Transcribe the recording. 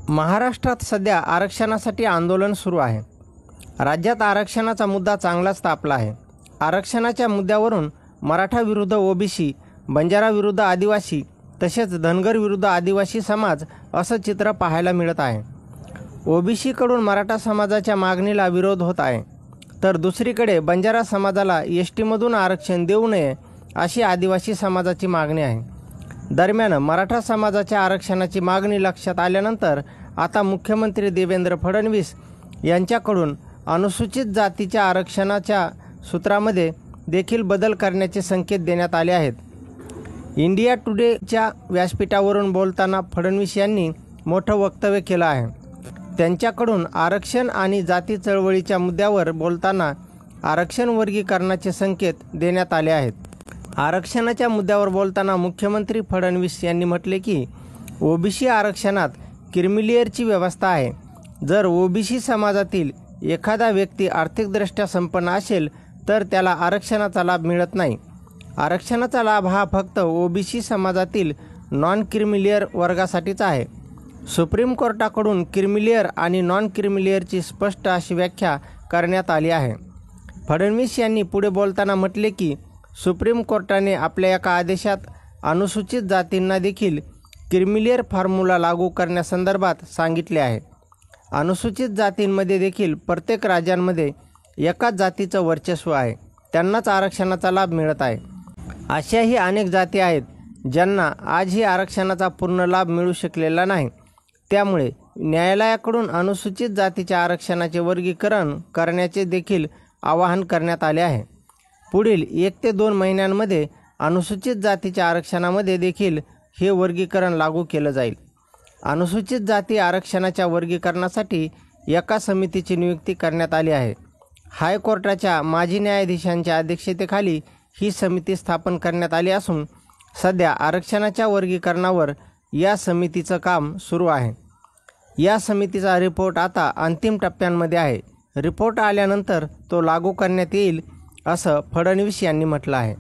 महाराष्ट्रात सध्या आरक्षणासाठी आंदोलन सुरू आहे। राज्यात आरक्षणाचा मुद्दा चांगलाच तापला आहे। आरक्षणाच्या मुद्द्यावरून मराठा विरुद्ध ओबीसी, बंजारा विरुद्ध आदिवासी तसेच धनगर विरुद्ध आदिवासी समाज असं चित्र पाहायला मिळत आहे। ओबीसीकडून मराठा समाजाच्या मागणीला विरोध होत आहे, तर दुसरीकडे बंजारा समाजाला एसटीमधून आरक्षण देऊ नये अशी आदिवासी समाजाची मागणी आहे। दरम्यान मराठा समाजाच्या आरक्षणाची मागणी लक्षात आल्यानंतर आता मुख्यमंत्री देवेंद्र फडणवीस यांच्याकडून अनुसूचित जातीच्या आरक्षणाच्या सूत्रामध्ये देखील बदल करण्याचे संकेत देण्यात आले आहेत। इंडिया टुडेच्या व्यासपीठावरून बोलताना फडणवीस यांनी मोठं वक्तव्य केलं आहे। त्यांच्याकडून आरक्षण आणि जाती चळवळीच्या मुद्द्यावर बोलताना आरक्षण वर्गीकरणाचे संकेत देण्यात आले आहेत। आरक्षणाच्या मुद्द्यावर बोलताना मुख्यमंत्री फडणवीस यांनी म्हटले की ओबीसी आरक्षणात क्रीमिलेअरची व्यवस्था आहे। जर ओबीसी समाजातील एखादा व्यक्ती आर्थिकदृष्ट्या संपन्न असेल तर त्याला आरक्षणाचा लाभ मिळत नाही। आरक्षणाचा लाभ हा फक्त ओबीसी समाजातील नॉन क्रीमिलेअर वर्गासाठीच आहे। सुप्रीम कोर्टाकडून क्रीमिलेअर आणि नॉन क्रीमिलेअरची स्पष्ट अशी व्याख्या करण्यात आली आहे। फडणवीस यांनी पुढे बोलताना म्हटले की सुप्रीम कोर्टाने आपल्या एका आदेशात अनुसूचित जातींना देखील क्रीमिलेअर फॉर्म्युला लागू करण्यासंदर्भात सांगितले आहे। अनुसूचित जातींमध्ये देखील प्रत्येक राज्यांमध्ये एकाच जातीचं वर्चस्व आहे, त्यांनाच आरक्षणाचा लाभ मिळत आहे। अशाही अनेक जाती आहेत ज्यांना आजही आरक्षणाचा पूर्ण लाभ मिळू शकलेला नाही। त्यामुळे न्यायालयाकडून अनुसूचित जातीच्या आरक्षणाचे वर्गीकरण करण्याचे देखील आवाहन करण्यात आले आहे। पुढील 1 ते 2 महिन्यांमध्ये अनुसूचित जातीच्या आरक्षणामध्ये देखील हे वर्गीकरण लागू केलं जाईल। अनुसूचित जाती आरक्षणाच्या वर्गीकरणासाठी एका समितीची नियुक्ती करण्यात आली आहे। हायकोर्टाच्या माजी न्यायाधीशांच्या अध्यक्षतेखाली ही समिती स्थापन करण्यात आली असून सध्या आरक्षणाच्या वर्गीकरणावर या समितीचं काम सुरू आहे। या समितीचा रिपोर्ट आता अंतिम टप्प्यांमध्ये आहे। रिपोर्ट आल्यानंतर तो लागू करण्यात येईल असं फडणवीस यांनी म्हटलं आहे।